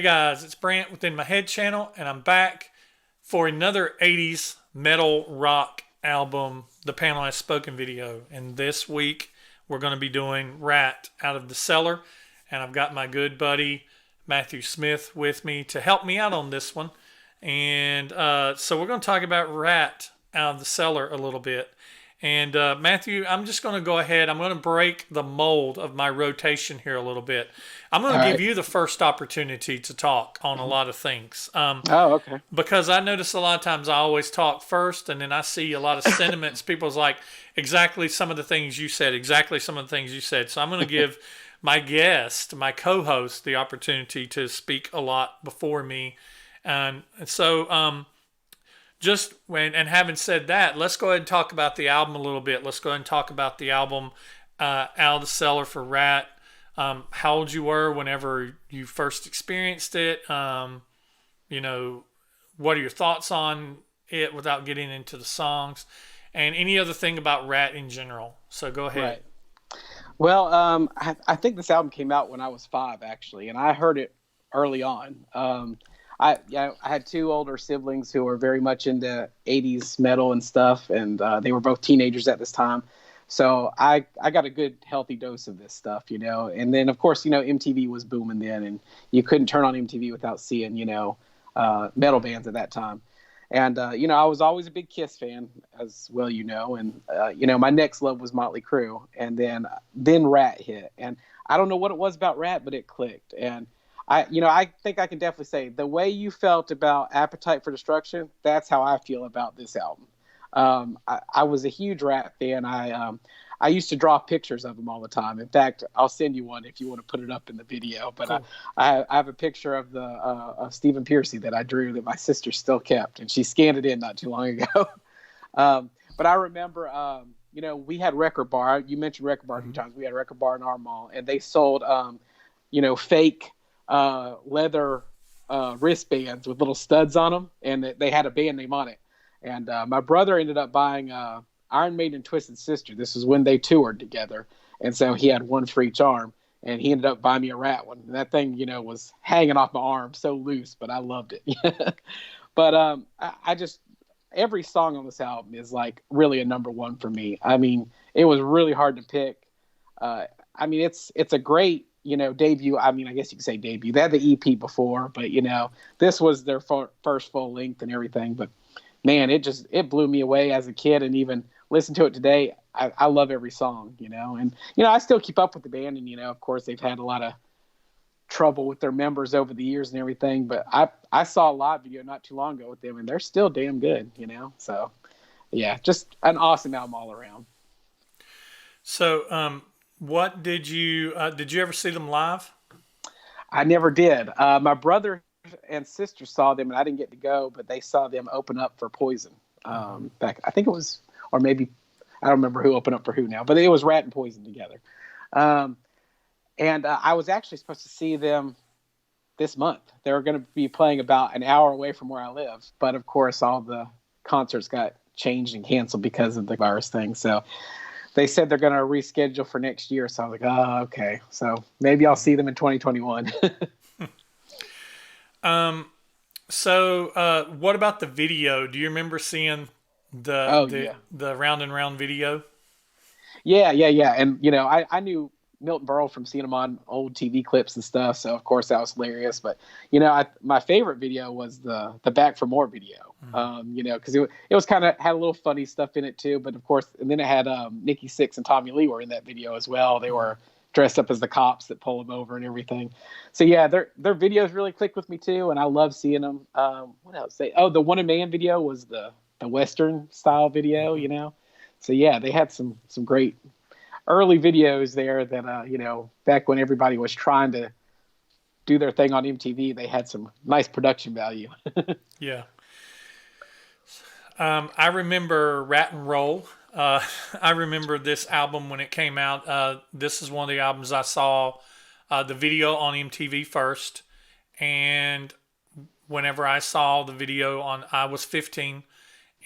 guys, it's Brant within my head channel, and I'm back for another 80s metal rock album, the panel has spoken video. And this week we're going to be doing Ratt out of the Cellar, and I've got my good buddy Matthew Smith with me to help me out on this one. And so we're going to talk about Ratt out of the Cellar a little bit. And Matthew, I'm just going to go ahead. I'm going to break the mold of my rotation here a little bit. I'm going All to give right. you the first opportunity to talk on a lot of things. Oh, okay. Because I notice a lot of times I always talk first, and then I see a lot of sentiments. People's like, exactly some of the things you said, exactly some of the things you said. So I'm going to give my guest, my co-host, the opportunity to speak a lot before me. And so just when, and having said that, let's go ahead and talk about the album a little bit. Let's go ahead and talk about the album Out of the Cellar for Ratt. How old you were whenever you first experienced it. You know, what are your thoughts on it without getting into the songs, and any other thing about Ratt in general. So go ahead. Right. Well, I think this album came out when I was 5, actually, and I heard it early on. I had two older siblings who were very much into 80s metal and stuff, and they were both teenagers at this time. So I got a good, healthy dose of this stuff, you know. And then, of course, you know, MTV was booming then, and you couldn't turn on MTV without seeing, you know, metal bands at that time. And, you know, I was always a big Kiss fan, as well, you know. And, you know, my next love was Motley Crue. And then Ratt hit. And I don't know what it was about Ratt, but it clicked. And, I think I can definitely say the way you felt about Appetite for Destruction, that's how I feel about this album. I was a huge Ratt fan. I used to draw pictures of them all the time. In fact, I'll send you one if you want to put it up in the video. But Cool. I have a picture of the of Stephen Piercy that I drew that my sister still kept, and she scanned it in not too long ago. But I remember, you know, we had Record Bar. You mentioned Record Bar a few times. We had Record Bar in our mall, and they sold, you know, fake leather wristbands with little studs on them, and they had a band name on it. And my brother ended up buying Iron Maiden and Twisted Sister. This is when they toured together. And so he had one for each arm. And he ended up buying me a Ratt one. And that thing, you know, was hanging off my arm so loose, but I loved it. But I just, every song on this album is like really a number one for me. I mean, it was really hard to pick. I mean, it's a great, you know, debut. I mean, I guess you could say debut. They had the EP before, but, you know, this was their first full length and everything. But man, it blew me away as a kid, and even listen to it today. I love every song, you know, and, you know, I still keep up with the band, and, you know, of course they've had a lot of trouble with their members over the years and everything, but I saw a live video not too long ago with them, and they're still damn good, you know? So yeah, just an awesome album all around. So what did you ever see them live? I never did. My brother and sister saw them, and I didn't get to go, but they saw them open up for Poison. Back, I think it was, or maybe, I don't remember who opened up for who now, but it was Ratt and Poison together. And I was actually supposed to see them this month. They were going to be playing about an hour away from where I live, but of course all the concerts got changed and canceled because of the virus thing. So they said they're going to reschedule for next year. So I was like, oh, okay. So maybe I'll see them in 2021. So what about the video? Do you remember seeing Oh yeah. the Round and Round video? Yeah. And, you know, I knew Milton Berle from seeing him on old TV clips and stuff. So, of course, that was hilarious. But, you know, my favorite video was the Back for More video, you know, because it was kind of had a little funny stuff in it, too. But, of course, and then it had Nikki Sixx and Tommy Lee were in that video as well. They were dressed up as the cops that pull him over and everything. So, yeah, their videos really clicked with me, too. And I love seeing them. What else? The One in Man video was the Western style video, you know. So yeah, they had some great early videos there that you know, back when everybody was trying to do their thing on MTV, they had some nice production value. Yeah. I remember Rat and Roll. I remember this album when it came out. This is one of the albums I saw the video on MTV first, and whenever I saw the video I was 15.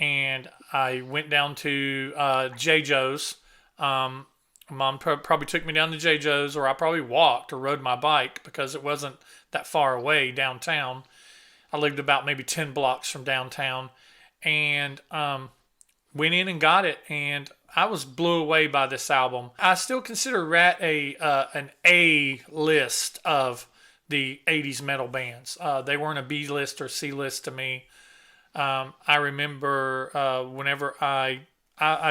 And I went down to J. Joe's Mom probably took me down to J. Joe's, or I probably walked or rode my bike because it wasn't that far away downtown. I lived about maybe 10 blocks from downtown, and went in and got it, and I was blew away by this album. I still consider Ratt an A list of the 80s metal bands. They weren't a B list or C list to me. I remember whenever I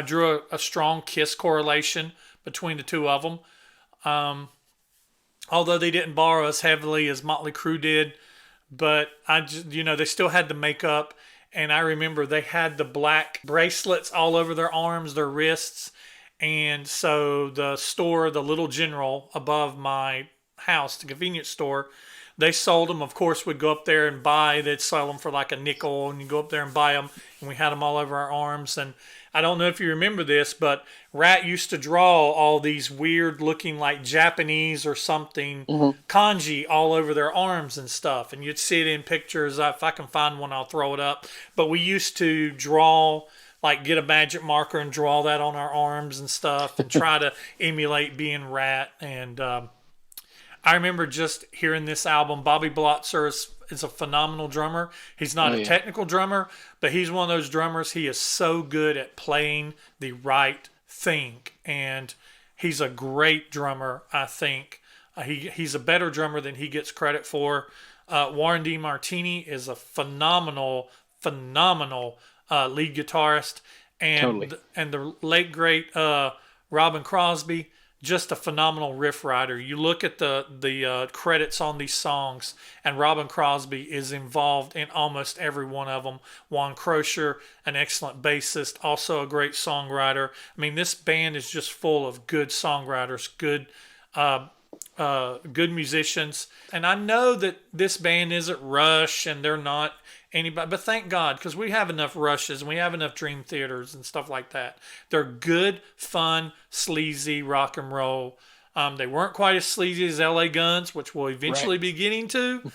drew a strong Kiss correlation between the two of them. Although they didn't borrow as heavily as Motley Crue did, but I just, they still had the makeup. And I remember they had the black bracelets all over their arms, their wrists. And so the store, the Little General above my house, the convenience store, they sold them. Of course, we'd go up there and buy. They'd sell them for like a nickel, and you go up there and buy them. And we had them all over our arms. And I don't know if you remember this, but Ratt used to draw all these weird looking like Japanese or something kanji all over their arms and stuff. And you'd see it in pictures. If I can find one, I'll throw it up. But we used to draw, like get a magic marker and draw that on our arms and stuff and try to emulate being Ratt. And I remember just hearing this album. Bobby Blotzer is a phenomenal drummer. He's not a technical drummer, but he's one of those drummers. He is so good at playing the right thing, and he's a great drummer. I think he's a better drummer than he gets credit for. Warren DeMartini is a phenomenal lead guitarist, and the late great Robin Crosby, just a phenomenal riff writer. You look at the credits on these songs, and Robin Crosby is involved in almost every one of them. Juan Crosier, an excellent bassist, also a great songwriter. I mean, this band is just full of good songwriters, good musicians. And I know that this band isn't Rush, and they're not anybody, but thank God, because we have enough Rushes and we have enough Dream Theaters and stuff like that. They're good, fun, sleazy rock and roll. They weren't quite as sleazy as LA Guns, which we'll eventually be getting to.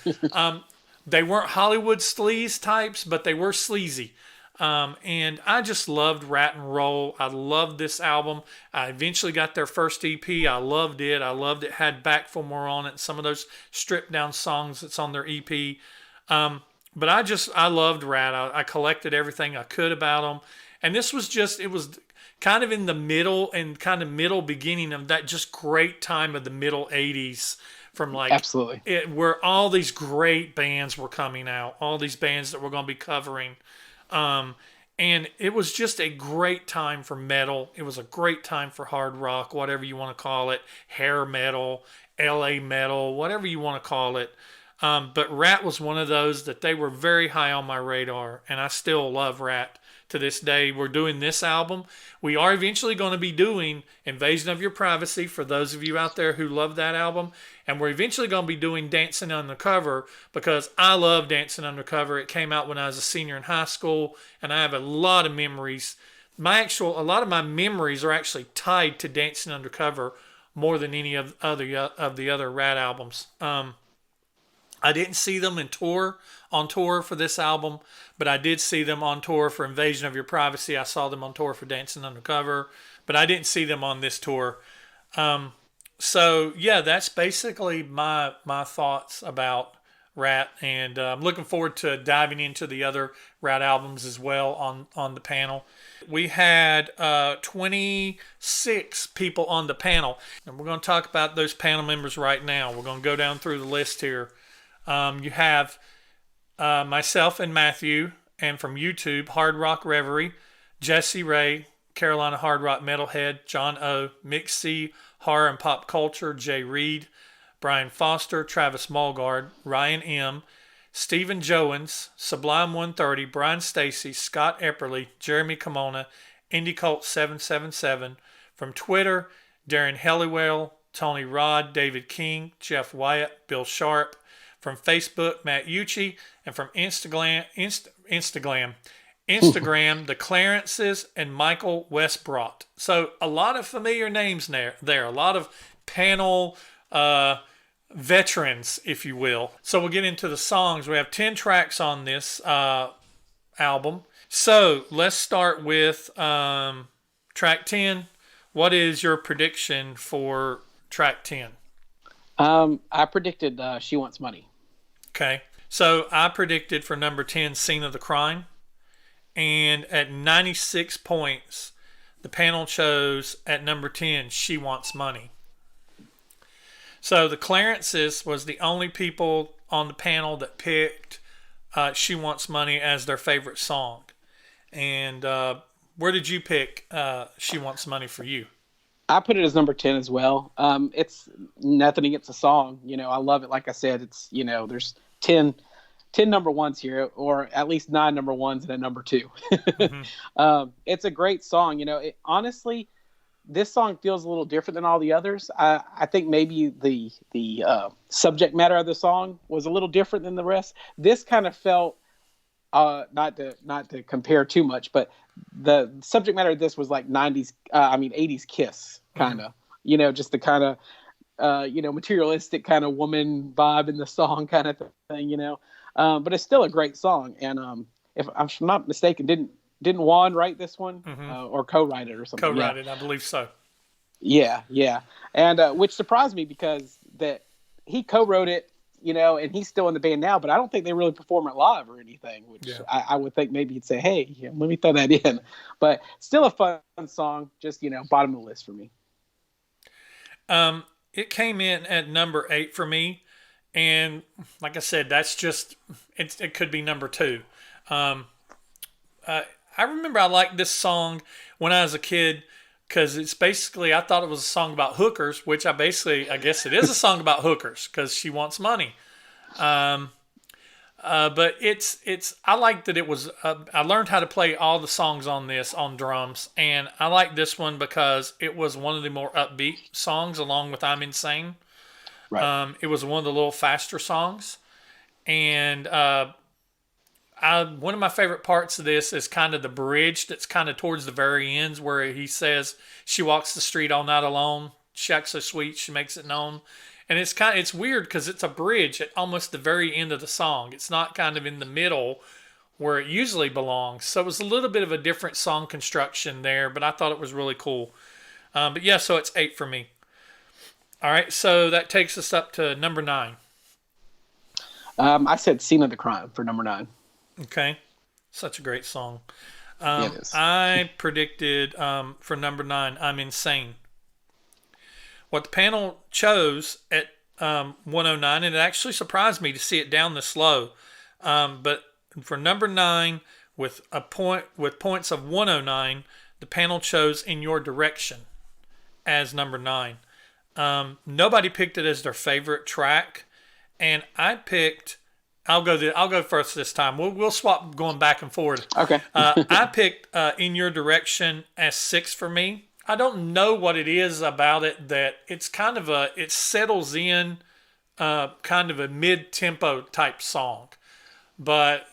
They weren't Hollywood sleaze types, but they were sleazy. And I just loved Ratt and Roll. I loved this album. I eventually got their first EP. I loved it. It had Back for More on it, and some of those stripped down songs that's on their EP. But I loved Ratt. I collected everything I could about them. And this was it was kind of in the middle and kind of middle beginning of that just great time of the middle 80s, from like absolutely where all these great bands were coming out, all these bands that we're going to be covering. And it was just a great time for metal. It was a great time for hard rock, whatever you want to call it, hair metal, LA metal, whatever you want to call it. But Ratt was one of those that they were very high on my radar, and I still love Ratt to this day. We're doing this album. We are eventually going to be doing Invasion of Your Privacy, for those of you out there who love that album, and we're eventually going to be doing Dancing Undercover, because I love Dancing Undercover. It came out when I was a senior in high school, and I have a lot of memories. A lot of my memories are actually tied to Dancing Undercover more than any of the other Ratt albums. I didn't see them on tour for this album, but I did see them on tour for Invasion of Your Privacy. I saw them on tour for Dancing Undercover, but I didn't see them on this tour. So yeah, that's basically my thoughts about Ratt, and I'm looking forward to diving into the other Ratt albums as well on the panel. We had 26 people on the panel, and we're going to talk about those panel members right now. We're going to go down through the list here. You have myself and Matthew, and from YouTube, Hard Rock Reverie, Jesse Ray, Carolina Hard Rock Metalhead, John O, Mick C, Horror and Pop Culture, Jay Reed, Brian Foster, Travis Mulgard, Ryan M, Stephen Joens, Sublime 130, Brian Stacy, Scott Epperly, Jeremy Kimona, Indie Cult 777. From Twitter, Darren Helliwell, Tony Rod, David King, Jeff Wyatt, Bill Sharp. From Facebook, Matt Ucci, and from Instagram, the Clarences and Michael Westbrot. So a lot of familiar names there. A lot of panel veterans, if you will. So we'll get into the songs. We have 10 tracks on this album. So let's start with track 10, What is your prediction for track 10? I predicted She Wants Money. Okay. So I predicted for number 10, Scene of the Crime. And at 96 points, the panel chose at number 10, She Wants Money. So the Clarences was the only people on the panel that picked She Wants Money as their favorite song. And where did you pick She Wants Money for you? I put it as number 10 as well. It's nothing against the song. I love it. Like I said, it's, there's 10 number ones here, or at least 9 number ones and a number 2. Mm-hmm. It's a great song. Honestly, this song feels a little different than all the others. I think maybe the subject matter of the song was a little different than the rest. This kind of felt, not to compare too much, but the subject matter of this was like 80s Kiss kind of, mm-hmm. Just the kind of, materialistic kind of woman vibe in the song kind of thing, but it's still a great song. And if I'm not mistaken, didn't Juan write this one, mm-hmm. Or co-write it or something? Co-write it, I believe so. Yeah. And which surprised me because that he co-wrote it, and he's still in the band now, but I don't think they really perform it live or anything, which I would think maybe he'd say, hey, let me throw that in. But still a fun song, just, bottom of the list for me. It came in at number 8 for me. And like I said, that's just, it could be number 2. I remember I liked this song when I was a kid because it's basically, I thought it was a song about hookers, which I guess it is a song about hookers because she wants money. But I liked that it was, I learned how to play all the songs on this on drums. And I like this one because it was one of the more upbeat songs along with I'm Insane. Right. It was one of the little faster songs. And, one of my favorite parts of this is kind of the bridge that's kind of towards the very ends where he says, she walks the street all night alone. She acts so sweet, she makes it known. And it's weird because it's a bridge at almost the very end of the song. It's not kind of in the middle where it usually belongs. So it was a little bit of a different song construction there, but I thought it was really cool. But yeah, so it's 8 for me. All right, so that takes us up to number 9. I said Scene of the Crime for number 9. Okay. Such a great song. It is. I predicted for number 9, I'm Insane. What the panel chose at 109, and it actually surprised me to see it down this low. But for number 9, with points of 109, the panel chose In Your Direction as number 9. Nobody picked it as their favorite track, and I picked. I'll go first this time. We'll swap going back and forward. Okay. I picked In Your Direction as 6 for me. I don't know what it is about it that it's kind of it settles in kind of a mid-tempo type song. But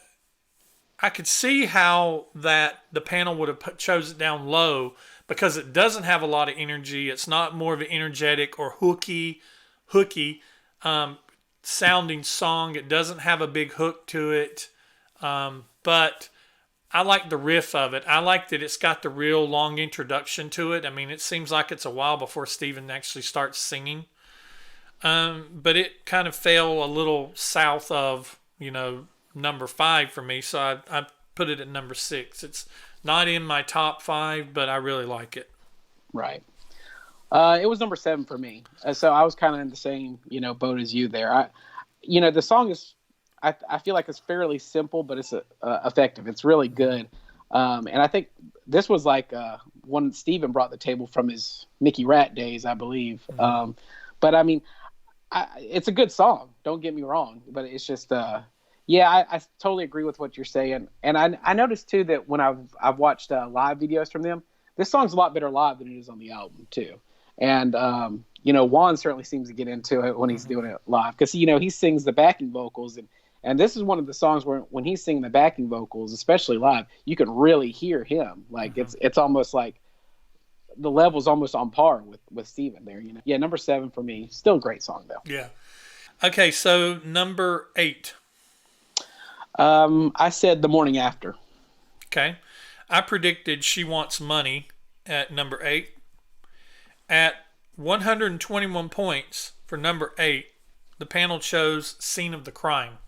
I could see how that the panel would have chose it down low because it doesn't have a lot of energy. It's not more of an energetic or hooky sounding song. It doesn't have a big hook to it, but I like the riff of it. I like that it's got the real long introduction to it. I mean, it seems like it's a while before Steven actually starts singing, but it kind of fell a little south of number 5 for me, so I put it at number 6. It's not in my top 5, but I really like it. Right. It was number 7 for me. So I was kind of in the same, boat as you there. The song is, I feel like it's fairly simple, but it's effective. It's really good. And I think this was like one Steven brought to the table from his Mickey Ratt days, I believe. Mm-hmm. But I mean, it's a good song. Don't get me wrong, but it's just, I totally agree with what you're saying. And I noticed too that when I've watched live videos from them, this song's a lot better live than it is on the album too. And, Juan certainly seems to get into it when he's doing it live because, he sings the backing vocals. And this is one of the songs where when he's singing the backing vocals, especially live, you can really hear him. Like it's almost like the level's almost on par with Steven there. Yeah, number 7 for me. Still a great song though. Yeah. Okay, so number 8. I said The Morning After. Okay. I predicted She Wants Money at number 8. At 121 points for number 8, the panel chose Scene of the Crime.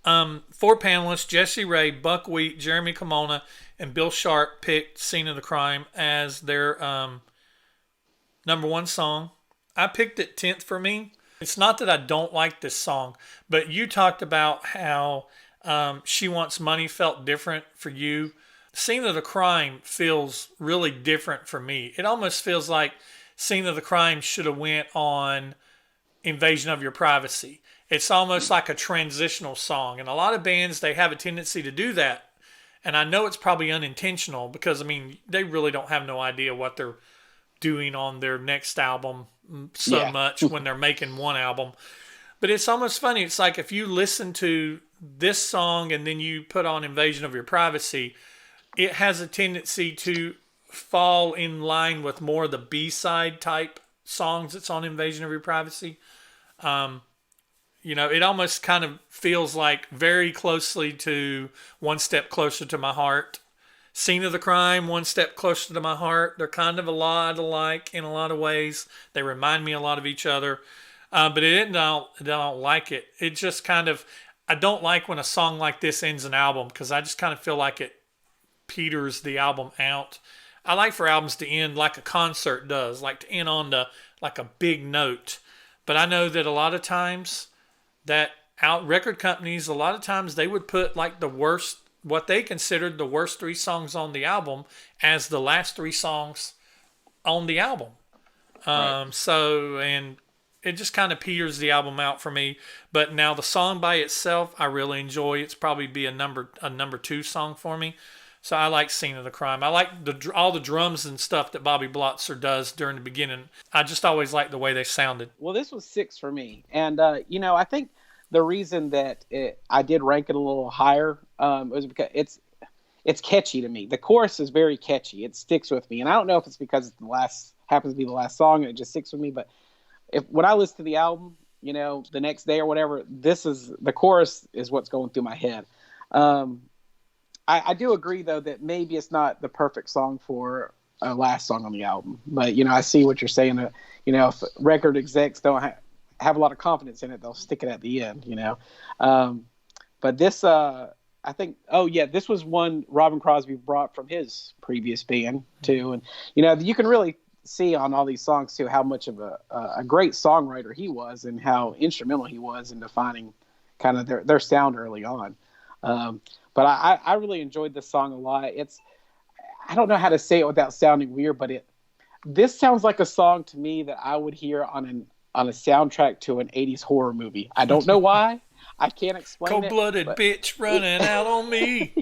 4 panelists, Jesse Ray, Buckwheat, Jeremy Kimona, and Bill Sharp picked Scene of the Crime as their number 1 song. I picked it 10th for me. It's not that I don't like this song, but you talked about how She Wants Money felt different for you. Scene of the Crime feels really different for me. It almost feels like Scene of the Crime should have went on Invasion of Your Privacy. It's almost like a transitional song. And a lot of bands, they have a tendency to do that. And I know it's probably unintentional because, I mean, they really don't have no idea what they're doing on their next album so much when they're making one album. But it's almost funny. It's like if you listen to this song and then you put on Invasion of Your Privacy, it has a tendency to fall in line with more of the B-side type songs that's on Invasion of Your Privacy. You know, it almost kind of feels like very closely to One Step Closer to My Heart. Scene of the Crime, One Step Closer to My Heart. They're kind of a lot alike in a lot of ways. They remind me a lot of each other. But I don't like it. It just kind of, I don't like when a song like this ends an album because I just kind of feel like it peters the album out. I like for albums to end like a concert does, like to end on like a big note. But I know that a lot of times that record companies, a lot of times they would put like the worst, what they considered the worst 3 songs on the album as the last 3 songs on the album. Right. So, and it just kind of peters the album out for me. But now the song by itself, I really enjoy. It's probably be a number 2 song for me. So I like Scene of the Crime. I like all the drums and stuff that Bobby Blotzer does during the beginning. I just always like the way they sounded. Well, this was 6 for me. And, you know, I think the reason that I did rank it a little higher was because it's catchy to me. The chorus is very catchy. It sticks with me. And I don't know if it's because it's happens to be the last song and it just sticks with me. But when I listen to the album, you know, the next day or whatever, the chorus is what's going through my head. I do agree, though, that maybe it's not the perfect song for a last song on the album. But, you know, I see what you're saying. You know, if record execs don't have a lot of confidence in it, they'll stick it at the end, you know. But this, I think, this was one Robin Crosby brought from his previous band, too. And, you know, you can really see on all these songs, too, how much of a great songwriter he was and how instrumental he was in defining kind of their sound early on. But I really enjoyed this song a lot. I don't know how to say it without sounding weird, but this sounds like a song to me that I would hear on a soundtrack to an 80s horror movie. I don't know why. I can't explain it. Cold-blooded bitch running out on me.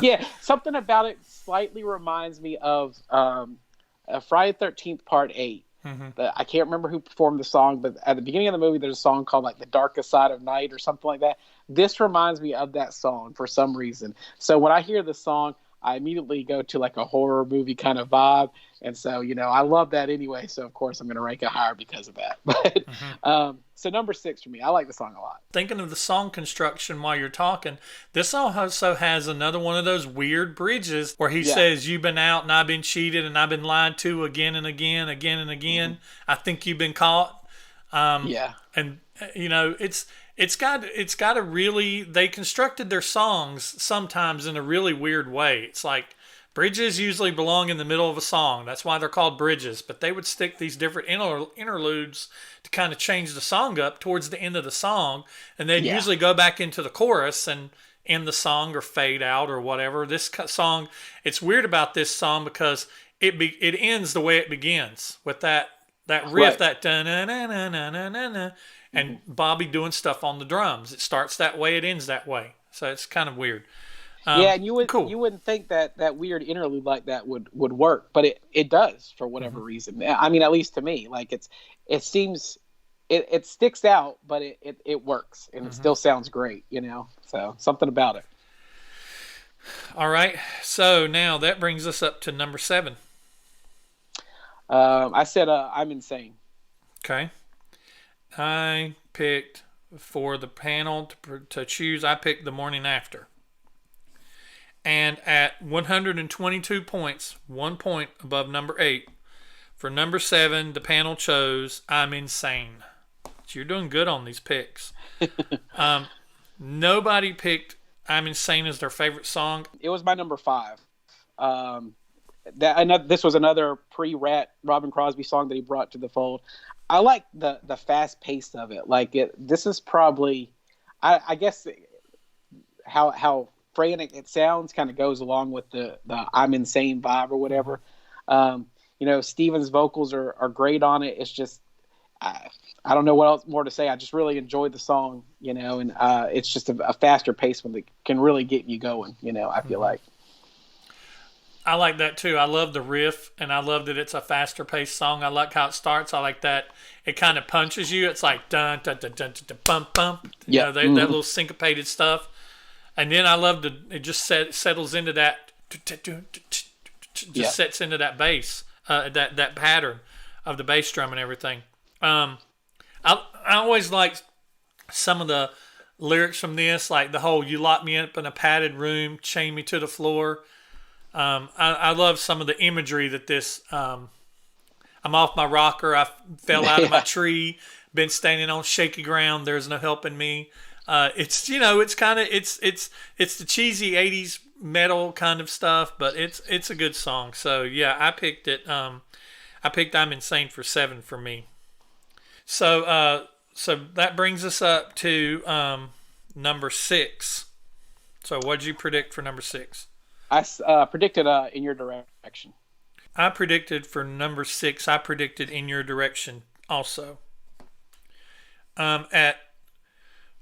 Yeah, something about it slightly reminds me of Friday the 13th Part 8. Mm-hmm. I can't remember who performed the song, but at the beginning of the movie, there's a song called like The Darkest Side of Night or something like that. This reminds me of that song for some reason. So when I hear the song, I immediately go to like a horror movie kind of vibe. And so, you know, I love that anyway. So, of course, I'm going to rank it higher because of that. But so number 6 for me. I like the song a lot. Thinking of the song construction while you're talking, this song also has another one of those weird bridges where he says, you've been out and I've been cheated and I've been lied to again and again, again and again. Mm-hmm. I think you've been caught. And, you know, it's got a really, they constructed their songs sometimes in a really weird way. It's like bridges usually belong in the middle of a song. That's why they're called bridges. But they would stick these different interludes to kind of change the song up towards the end of the song. And they'd usually go back into the chorus and end the song or fade out or whatever. This song, it's weird about this song because it ends the way it begins with that riff, that da-na-na-na-na-na-na. And Bobby doing stuff on the drums. It starts that way, it ends that way. So it's kind of weird. And you wouldn't think that weird interlude like that would work, but it does for whatever reason. I mean, at least to me, like it seems it sticks out, but it works and it still sounds great, you know. So something about it. All right, so now that brings us up to number 7. I said I'm Insane. Okay. I picked for the panel to choose. I picked The Morning After. And at 122 points, 1 point above number 8, For number 7, the panel chose I'm Insane. So you're doing good on these picks. Nobody picked I'm Insane as their favorite song. It was my number 5. This was another pre-Ratt Robin Crosby song that he brought to the fold. I like the fast pace of it. This is probably, I guess, how frantic it sounds kind of goes along with the I'm Insane vibe or whatever. Steven's vocals are great on it. It's just, I don't know what else more to say. I just really enjoyed the song, and it's just a faster pace one that can really get you going, I feel like. I like that too. I love the riff, and I love that it's a faster paced song. I like how it starts. I like that it kind of punches you. It's like dun dun dun dun dun bump bump. That little syncopated stuff. And then I love it just settles into that, sets into that bass, that pattern of the bass drum and everything. I always like some of the lyrics from this, like the whole "you lock me up in a padded room, chain me to the floor." I love some of the imagery that this. I'm off my rocker. I fell out of my tree. Been standing on shaky ground. There's no helping me. It's it's kind of it's the cheesy 80s metal kind of stuff, but it's a good song. So yeah, I picked it. I picked I'm Insane for 7 for me. So that brings us up to number 6. So what'd you predict for number 6? I predicted In Your Direction. I predicted for number 6. I predicted In Your Direction also. At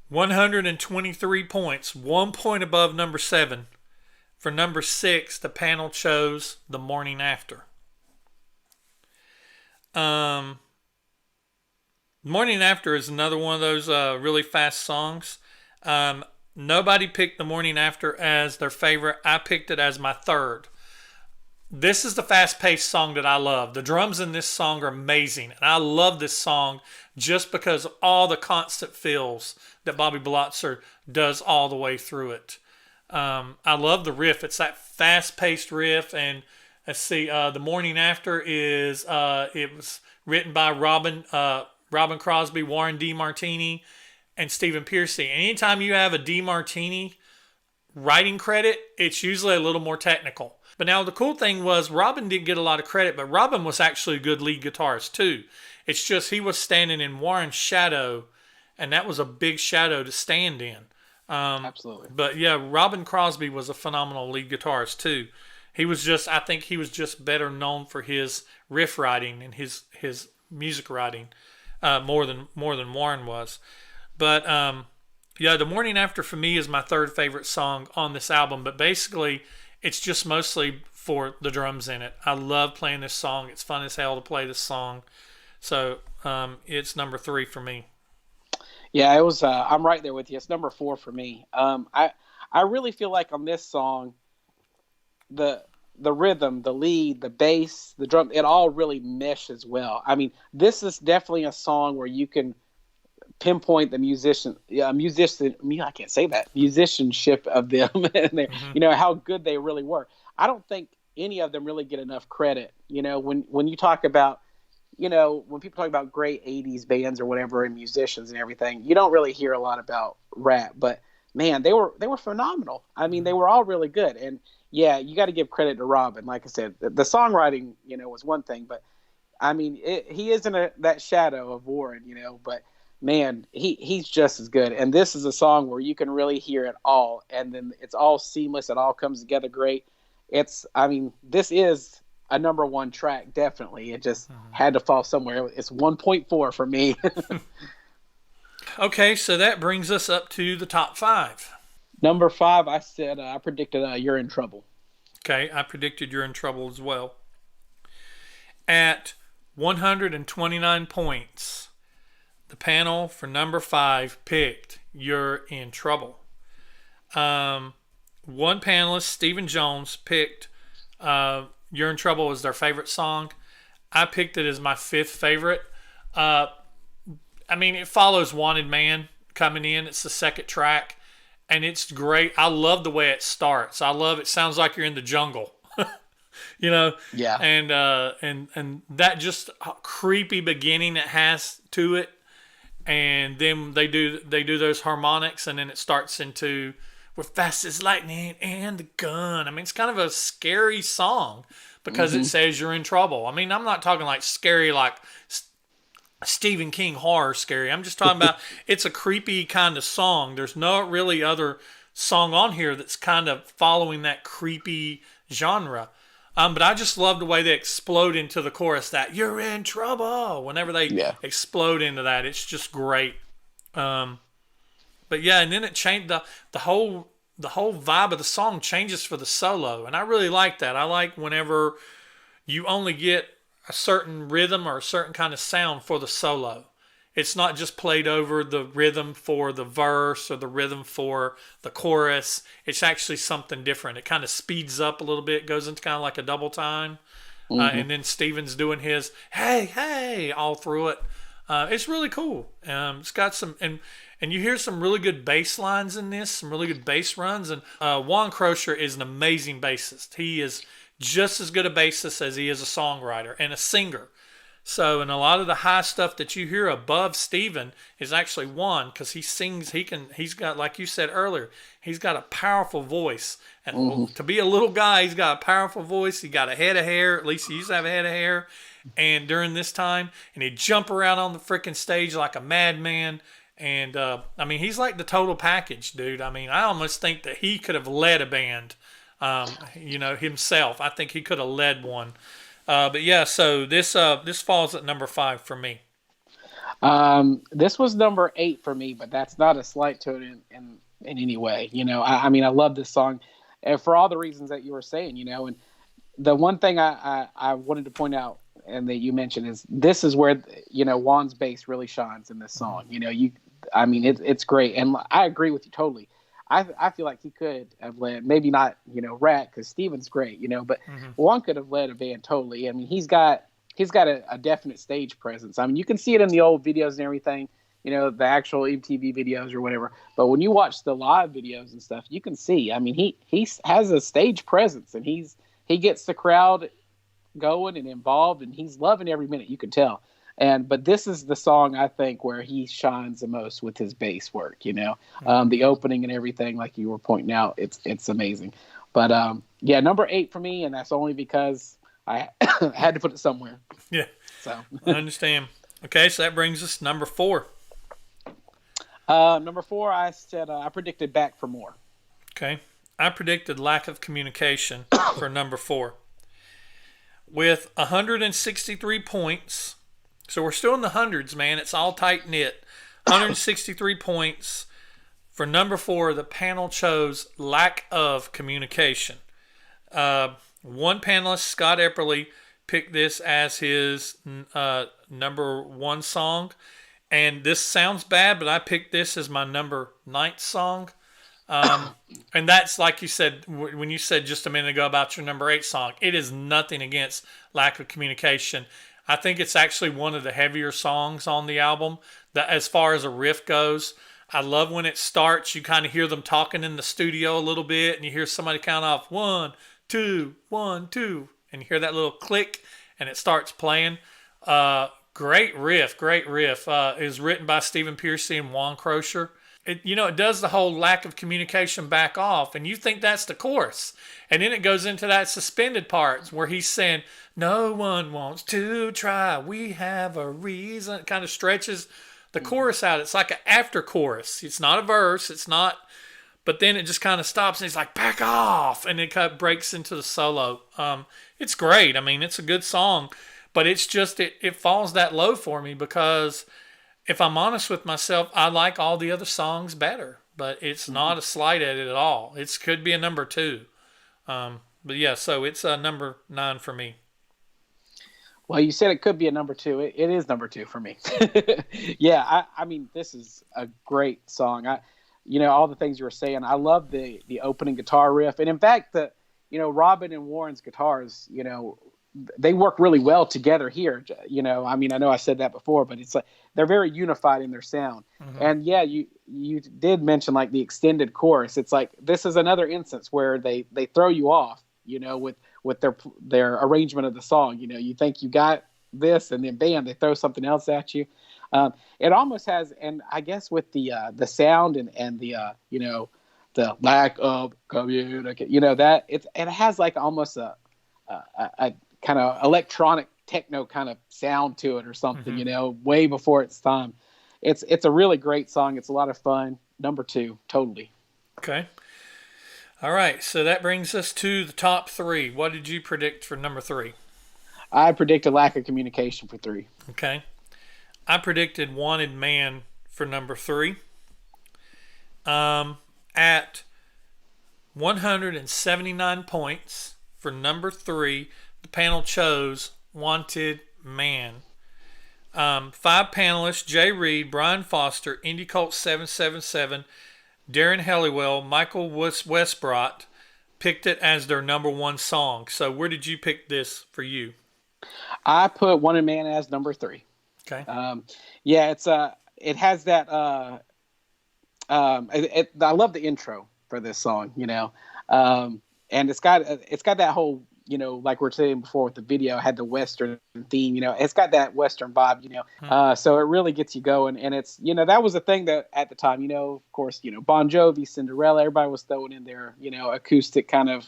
123 points, 1 point above number 7. For number 6, the panel chose The Morning After. Morning After is another one of those really fast songs. Nobody picked The Morning After as their favorite. I picked it as my third. This is the fast-paced song that I love. The drums in this song are amazing. And I love this song just because of all the constant fills that Bobby Blotzer does all the way through it. I love the riff. It's that fast-paced riff. And let's see, The Morning After is it was written by Robin Crosby, Warren DeMartini, and Stephen Pearcy. And anytime you have a DeMartini writing credit, it's usually a little more technical. But now the cool thing was Robin didn't get a lot of credit, but Robin was actually a good lead guitarist too. It's just he was standing in Warren's shadow, and that was a big shadow to stand in. Absolutely. But yeah, Robin Crosby was a phenomenal lead guitarist too. I think he was just better known for his riff writing and his music writing more than Warren was. But yeah, The Morning After for me is my third favorite song on this album. But basically, it's just mostly for the drums in it. I love playing this song. It's fun as hell to play this song. So it's number 3 for me. Yeah, it was. I'm right there with you. It's number 4 for me. I really feel like on this song, the rhythm, the lead, the bass, the drum, it all really meshes well. I mean, this is definitely a song where you can pinpoint the musicianship of them and how good they really were. I don't think any of them really get enough credit. When you talk about, when people talk about great 80s bands or whatever and musicians and everything, you don't really hear a lot about Ratt, but man, they were phenomenal. I mean, they were all really good. And yeah, you got to give credit to Robin. Like I said, the songwriting, was one thing, but I mean, he isn't that shadow of Warren, but man, he's just as good. And this is a song where you can really hear it all. And then it's all seamless. It all comes together great. This is a number 1 track, definitely. It just had to fall somewhere. It's 1.4 for me. Okay, so that brings us up to the top 5. Number 5, I said, I predicted You're in Trouble. Okay, I predicted You're in Trouble as well. At 129 points, the panel for number 5 picked You're in Trouble. One panelist, Stephen Jones, picked You're in Trouble as their favorite song. I picked it as my 5th favorite. It follows Wanted Man coming in. It's the second track, and it's great. I love the way it starts. It sounds like you're in the jungle. Yeah. And that just creepy beginning it has to it, and then they do those harmonics, and then it starts into "We're fast as lightning and the gun." I mean, it's kind of a scary song because it says you're in trouble. I mean, I'm not talking like scary like Stephen King horror scary. I'm just talking about it's a creepy kind of song. There's no really other song on here that's kind of following that creepy genre. But I just love the way they explode into the chorus that "you're in trouble" whenever they explode into that. It's just great. But yeah, and then it changed the whole vibe of the song changes for the solo, and I really like that. I like whenever you only get a certain rhythm or a certain kind of sound for the solo. It's not just played over the rhythm for the verse or the rhythm for the chorus. It's actually something different. It kind of speeds up a little bit, goes into kind of like a double time. And then Steven's doing his "hey, hey" all through it. It's really cool. It's got some, and you hear some really good bass lines in this, some really good bass runs. And Juan Crocier is an amazing bassist. He is just as good a bassist as he is a songwriter and a singer. So, and a lot of the high stuff that you hear above Steven is actually Juan, because he sings, he's got, like you said earlier, he's got a powerful voice. And to be a little guy, he's got a powerful voice. He got a head of hair, at least he used to have a head of hair. And during this time, and he'd jump around on the freaking stage like a madman. And, I mean, he's like the total package, dude. I mean, I almost think that he could have led a band, himself. I think he could have led one. But yeah, so this falls at number 5 for me. This was number 8 for me, but that's not a slight to it in any way. I mean, I love this song, and for all the reasons that you were saying. And the one thing I wanted to point out and that you mentioned is this is where Juan's bass really shines in this song. It's great, and I agree with you totally. I feel like he could have led, maybe not, Ratt, because Steven's great, but Juan could have led a band totally. I mean, he's got a definite stage presence. I mean, you can see it in the old videos and everything, the actual MTV videos or whatever. But when you watch the live videos and stuff, you can see, I mean, he has a stage presence, and he gets the crowd going and involved, and he's loving every minute, you can tell. But this is the song, I think, where he shines the most with his bass work, the opening and everything, like you were pointing out, it's amazing. But number 8 for me, and that's only because I had to put it somewhere. Yeah. So I understand. Okay, so that brings us to number 4. Number 4, I said I predicted Back for More. Okay. I predicted Lack of Communication for number 4. With 163 points. So we're still in the hundreds, man. It's all tight knit. 163 points. For number 4, the panel chose Lack of Communication. One panelist, Scott Epperly, picked this as his number 1 song. And this sounds bad, but I picked this as my number 9th song. And that's like you said, when you said just a minute ago about your number 8 song, it is nothing against Lack of Communication. I think it's actually one of the heavier songs on the album, that as far as a riff goes. I love when it starts, you kind of hear them talking in the studio a little bit, and you hear somebody count off 1, 2, 1, 2, and you hear that little click, and it starts playing. Great riff. It was written by Stephen Pearcy and Juan Crocier. It does the whole lack of communication back off, and you think that's the chorus. And then it goes into that suspended part where he's saying, "No one wants to try, we have a reason." It kind of stretches the chorus out. It's like an after chorus. It's not a verse. It's not, but then it just kind of stops, and he's like, "Back off," and it kind of breaks into the solo. It's great. I mean, it's a good song, but it's just, it falls that low for me because if I'm honest with myself, I like all the other songs better, but it's not a slight at it at all. It could be a number 2. But yeah, so it's a number 9 for me. Well, you said it could be a number 2. It is number 2 for me. Yeah, I mean, this is a great song. All the things you were saying. I love the opening guitar riff, and in fact, Robin and Warren's guitars, they work really well together here. I mean, I know I said that before, but it's like they're very unified in their sound. Mm-hmm. And yeah, you did mention like the extended chorus. It's like this is another instance where they throw you off, with with their arrangement of the song. You know, you think you got this, and then bam, they throw something else at you. It almost has, and I guess with the sound and the you know, the lack of communication, you know, that it has like almost a kind of electronic techno kind of sound to it or something, Mm-hmm. you know, way before its time. It's a really great song. It's a lot of fun. Number 2, totally. Okay. All right. So that brings us to the top 3. What did you predict for number 3? I predict a lack of communication for 3. Okay. I predicted Wanted Man for number 3. At 179 points for number 3, the panel chose Wanted Man. 5 panelists: Jay Reed, Brian Foster, Indie Colt 777, Darren Helliwell, Michael Westbrot picked it as their number 1 song. So where did you pick this for you? I put Wanted Man as number 3. Okay. Yeah, it has that. I love the intro for this song, you know, and it's got that whole, you know, like we were saying before with the video, had the Western theme, you know, it's got that Western vibe, you know, so it really gets you going. And it's, you know, that was a thing that at the time, you know, of course, you know, Bon Jovi, Cinderella, everybody was throwing in their, you know, acoustic kind of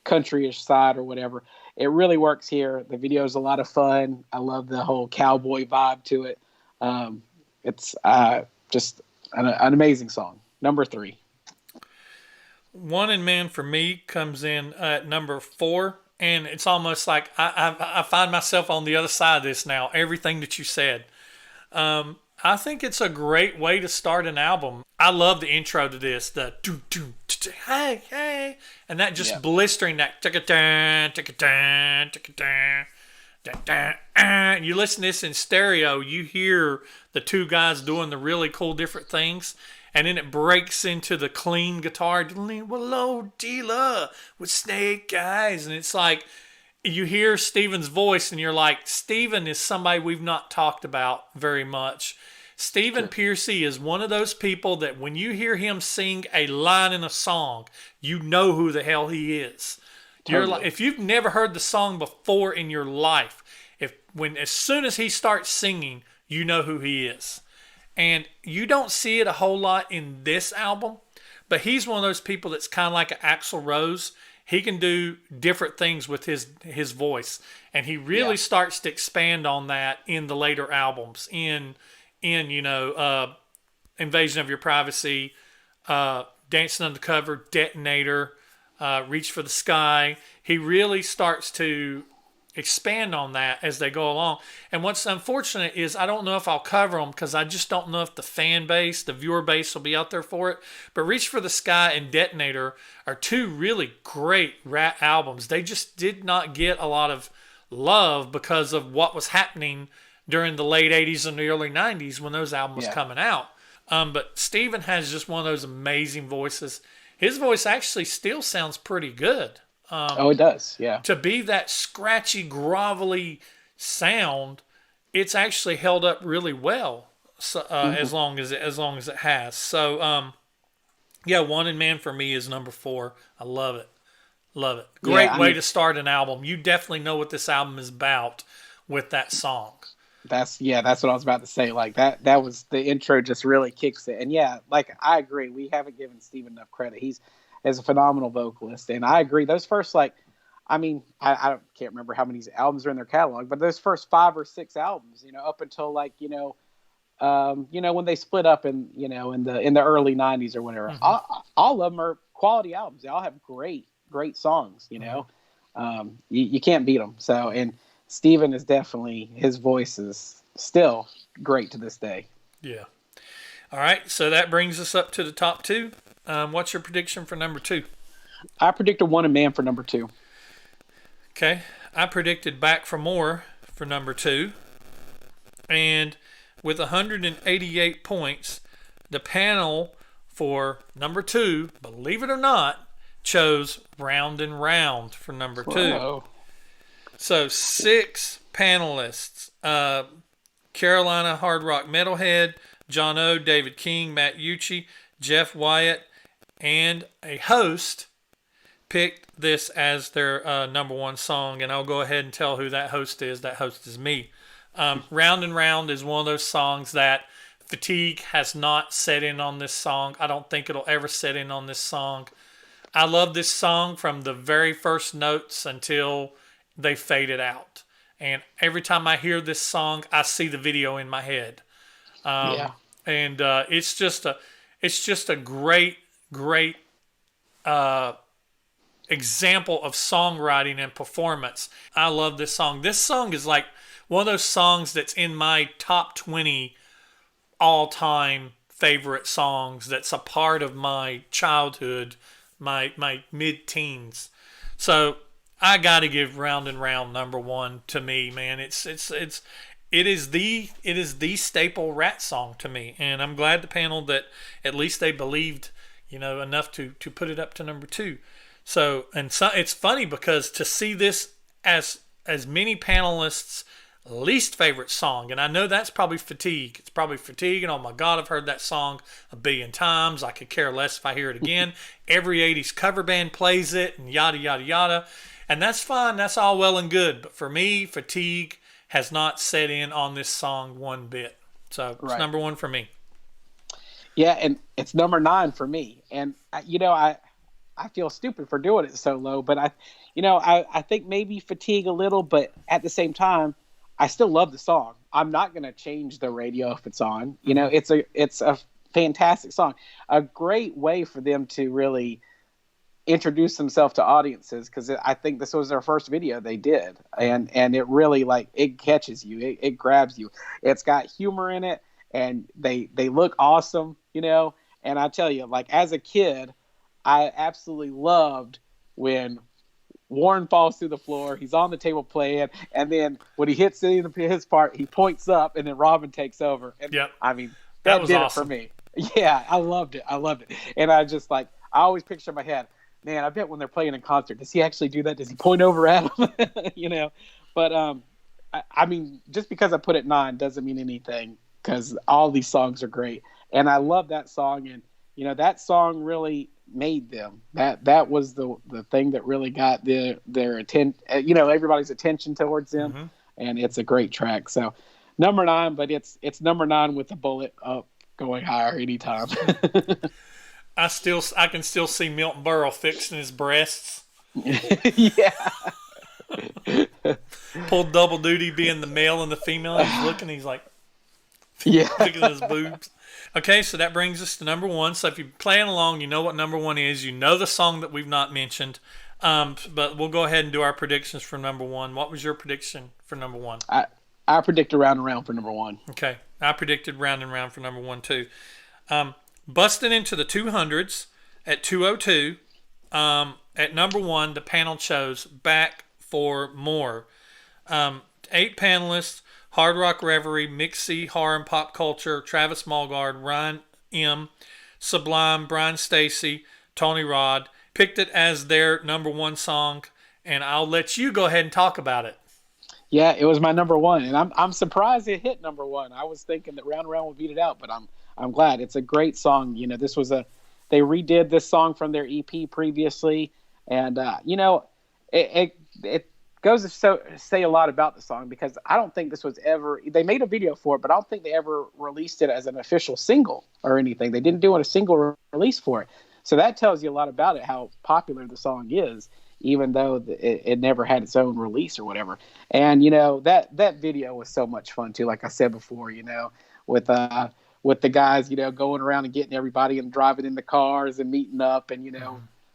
countryish side or whatever. It really works here. The video is a lot of fun. I love the whole cowboy vibe to it. It's just an amazing song. Number 3. Wanted Man for me comes in at number 4, and it's almost like I find myself on the other side of this now. Everything that you said, I think it's a great way to start an album. I love the intro to this, the do do hey hey, and that just blistering that ticka-tan, ticka-tan, ticka-tan. You listen to this in stereo, you hear the 2 guys doing the really cool different things, and then it breaks into the clean guitar, low dealer with snake eyes, and it's like you hear Steven's voice, and you're like, Steven is somebody we've not talked about very much. Stephen Pearcy is one of those people that when you hear him sing a line in a song, you know who the hell he is. You're like, if you've never heard the song before in your life, as soon as he starts singing, you know who he is. And you don't see it a whole lot in this album, but he's one of those people that's kind of like an Axl Rose. He can do different things with his voice, and he really starts to expand on that in the later albums. In you know, Invasion of Your Privacy, Dancing Undercover, Detonator, Reach for the Sky. He really starts to expand on that as they go along. And what's unfortunate is I don't know if I'll cover them because I just don't know if the fan base, the viewer base will be out there for it. But Reach for the Sky and Detonator are 2 really great Ratt albums. They just did not get a lot of love because of what was happening during the late 80s and the early 90s when those albums were coming out. But Steven has just one of those amazing voices. His voice actually still sounds pretty good. It does, yeah. To be that scratchy, grovelly sound, it's actually held up really well. So, as long as it has. So, Wanted Man for me is number 4. I love it, love it. Great way to start an album. You definitely know what this album is about with that song. That's what I was about to say. Like that was the intro, just really kicks it. And like I agree, we haven't given Steven enough credit. He's a phenomenal vocalist, and I agree. Those first, like, I mean, I can't remember how many albums are in their catalog, but those first 5 or 6 albums, you know, up until like you know, when they split up in the early 90s or whatever, all of them are quality albums. They all have great songs. You know, you can't beat them. So and Steven is definitely, his voice is still great to this day. Yeah. All right. So that brings us up to the top 2. What's your prediction for number 2? I predicted Wanted Man for number 2. Okay. I predicted Back for More for number 2. And with 188 points, the panel for number 2, believe it or not, chose Round and Round for number 2. Whoa. So 6 panelists: Carolina hard rock metalhead John O, David King, Matt Ucci, Jeff Wyatt, and a host picked this as their number one song, and I'll go ahead and tell who that host is. That host is me. Round and Round is one of those songs that fatigue has not set in on this song. I don't think it'll ever set in on this song. I love this song from the very first notes until they faded out. And every time I hear this song, I see the video in my head. And it's just a great example of songwriting and performance. I love this song. This song is like one of those songs that's in my top 20 all-time favorite songs. That's a part of my childhood, my mid-teens. So I got to give Round and Round number one to me, man. It is the staple Ratt song to me, and I'm glad the panel that at least they believed, enough to put it up to number two. So it's funny because to see this as many panelists' least favorite song, and I know that's probably Fatigue. It's probably Fatigue, and oh my God, I've heard that song a billion times. I could care less if I hear it again. Every 80s cover band plays it, and yada, yada, yada. And that's fine. That's all well and good. But for me, Fatigue has not set in on this song one bit. So it's number one for me. Yeah, and it's number 9 for me. And, I feel stupid for doing it so low, but I think maybe Fatigue a little, but at the same time, I still love the song. I'm not going to change the radio if it's on. It's a fantastic song. A great way for them to really introduce themselves to audiences, because I think this was their first video they did, and it really it catches you. It grabs you. It's got humor in it, and they look awesome, And I tell you, as a kid, I absolutely loved when Warren falls through the floor. He's on the table playing, and then when he hits his part, he points up, and then Robin takes over. And I mean, that did awesome. It for me. Yeah, I loved it. And I just I always picture in my head, man, I bet when they're playing in concert, does he actually do that? Does he point over at him? But I mean, just because I put it 9 doesn't mean anything, because all these songs are great, and I love that song. And that song really made them. That was the thing that really got their attention. Everybody's attention towards them, and it's a great track. So number 9, but it's number 9 with the bullet up, going higher anytime. I can still see Milton Berle fixing his breasts. Yeah. Pulled double duty, being the male and the female. He's looking. He's like, fixing his boobs. Okay, so that brings us to number 1. So if you're playing along, you know what number 1 is. You know the song that we've not mentioned. But we'll go ahead and do our predictions for number 1. What was your prediction for number 1? I predicted Round and Round for number 1. Okay, I predicted Round and Round for number 1 too. Busting into the 200s at 202. At number 1, the panel chose Back for More. 8 panelists: Hard Rock Reverie, Mixie, Horror and Pop Culture, Travis Malgard, Ryan M., Sublime, Brian Stacy, Tony Rod, picked it as their number 1 song, and I'll let you go ahead and talk about it. Yeah, it was my number 1, and I'm surprised it hit number 1. I was thinking that Round and Round would beat it out, but I'm glad. It's a great song. This was they redid this song from their EP previously, and it goes to say a lot about the song, because I don't think this was ever, they made a video for it, but I don't think they ever released it as an official single or anything. They didn't do a single release for it. So that tells you a lot about it, how popular the song is, even though it never had its own release or whatever. And, that video was so much fun too, like I said before, with the guys, going around and getting everybody and driving in the cars and meeting up, and,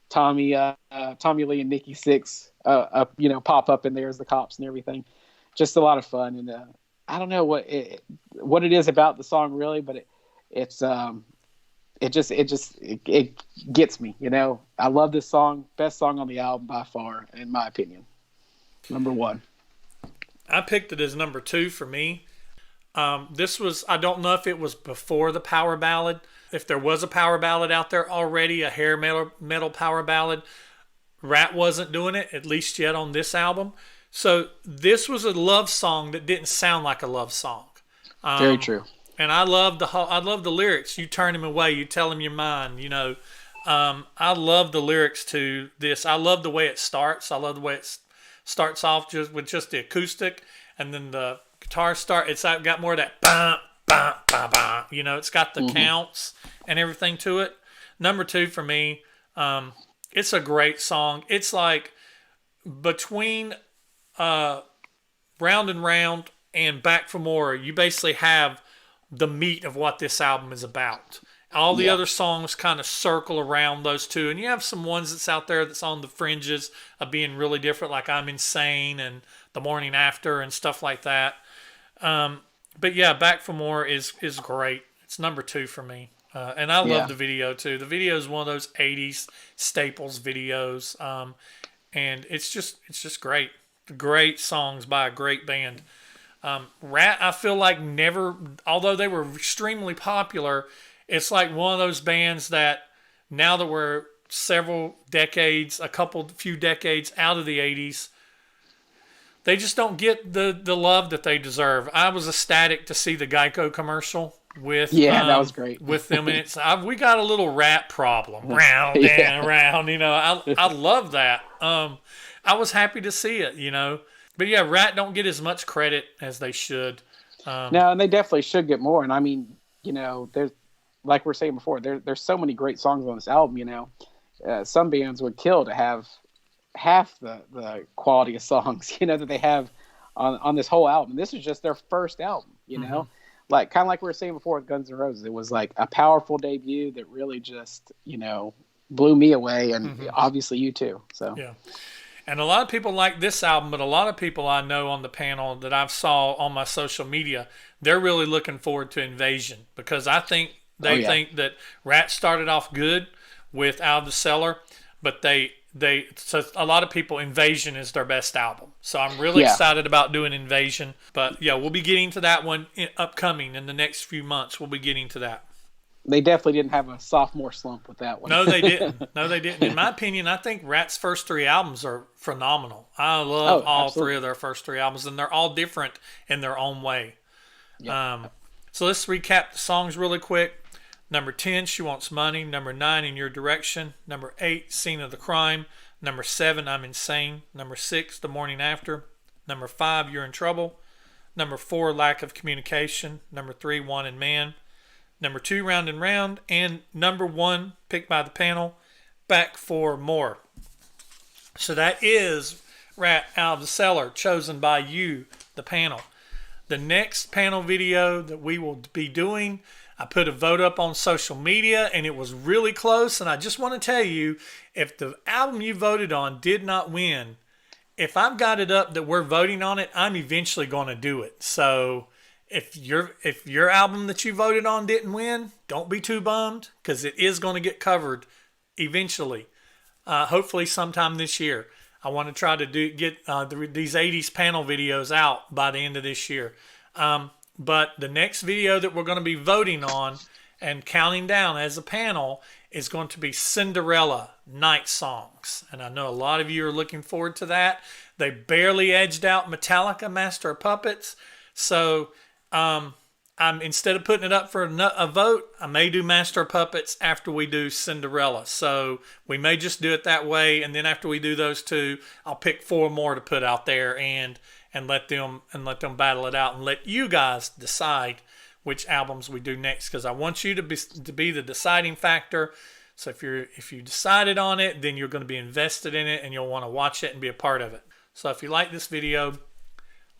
Tommy Lee and Nikki Sixx, pop up in there as the cops and everything. Just a lot of fun. And I don't know what it is about the song really, but it gets me. I love this song. Best song on the album by far, in my opinion. Number 1. I picked it as number 2 for me. This was, I don't know if it was before the power ballad. If there was a power ballad out there already, a hair metal power ballad, Ratt wasn't doing it, at least yet on this album. So this was a love song that didn't sound like a love song. Very true. And I love the lyrics. You turn him away, you tell him you're mine. I love the lyrics to this. I love the way it starts. I love the way it starts off just with just the acoustic, and then the guitar start. It's got more of that bah, bah, bah, bah. You know, it's got the counts and everything to it. Number 2 for me, it's a great song. It's like between Round and Round and Back for More, you basically have the meat of what this album is about. All the other songs kind of circle around those two, and you have some ones that's out there that's on the fringes of being really different, like I'm Insane and The Morning After and stuff like that. But yeah, Back for More is great. It's number 2 for me. And I love the video too. The video is one of those 80s staples videos. And it's just great. Great songs by a great band. Ratt, I feel like although they were extremely popular, it's like one of those bands that now that we're several decades, few decades out of the 80s, they just don't get the love that they deserve. I was ecstatic to see the Geico commercial with that was great with them, and we got a little Ratt problem, round and round. You know, I love that. I was happy to see it. You know, but yeah, Ratt don't get as much credit as they should. No, and they definitely should get more. And I mean, you know, there's like we were saying before, there's so many great songs on this album. You know, some bands would kill to have half the quality of songs, you know, that they have on this whole album. This is just their first album, you know, like kind of like we were saying before with Guns N' Roses. It was like a powerful debut that really just, you know, blew me away, and obviously you too. So yeah. And a lot of people like this album, but a lot of people I know on the panel that I've saw on my social media, they're really looking forward to Invasion, because I think they think that Ratt started off good with Out of the Cellar, but so a lot of people, Invasion is their best album. So I'm really excited about doing Invasion. But yeah, we'll be getting to that one upcoming in the next few months. We'll be getting to that. They definitely didn't have a sophomore slump with that one. No, they didn't. No, they didn't. In my opinion, I think Ratt's first 3 albums are phenomenal. I love all 3 of their first 3 albums, and they're all different in their own way. Yeah. So let's recap the songs really quick. Number 10, She Wants Money. Number 9, In Your Direction. Number 8, Scene of the Crime. Number 7, I'm Insane. Number 6, The Morning After. Number 5, You're in Trouble. Number 4, Lack of Communication. Number 3, Wanted Man. Number 2, Round and Round. And number 1, picked by the panel, Back for More. So that is Ratt, Out of the Cellar, chosen by you, the panel. The next panel video that we will be doing, I put a vote up on social media, and it was really close. And I just want to tell you, if the album you voted on did not win, if I've got it up that we're voting on it, I'm eventually going to do it. So if your album that you voted on didn't win, don't be too bummed, because it is going to get covered eventually. Hopefully sometime this year. I want to try to get these 80s panel videos out by the end of this year. But the next video that we're going to be voting on and counting down as a panel is going to be Cinderella Night Songs. And I know a lot of you are looking forward to that. They barely edged out Metallica, Master of Puppets. So I'm instead of putting it up for a vote, I may do Master of Puppets after we do Cinderella. So we may just do it that way. And then after we do those 2, I'll pick 4 more to put out there and let them battle it out, and let you guys decide which albums we do next, because I want you to be the deciding factor. So if you decided on it, then you're going to be invested in it, and you'll want to watch it and be a part of it. So if you like this video,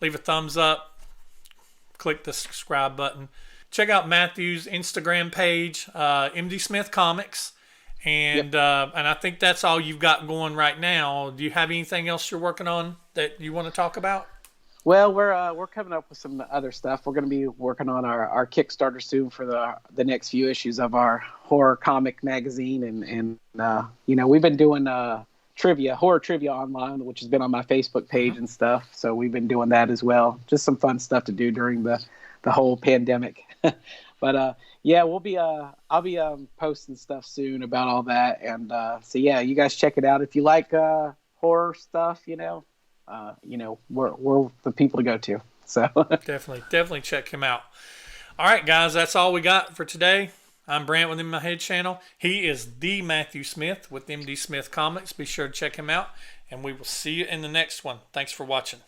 leave a thumbs up, click the subscribe button, check out Matthew's Instagram page, MD Smith Comics, and I think that's all you've got going right now. Do you have anything else you're working on that you want to talk about? Well, we're coming up with some other stuff. We're going to be working on our Kickstarter soon for the next few issues of our horror comic magazine, and you know, we've been doing horror trivia online, which has been on my Facebook page and stuff. So we've been doing that as well. Just some fun stuff to do during the whole pandemic. But yeah, I'll be posting stuff soon about all that, and so yeah, you guys check it out if you like horror stuff. We're the people to go to. So definitely check him out. All right, guys, that's all we got for today. I'm Brant with In My Head channel. He is the Matthew Smith with MD Smith Comics. Be sure to check him out, and we will see you in the next one. Thanks for watching.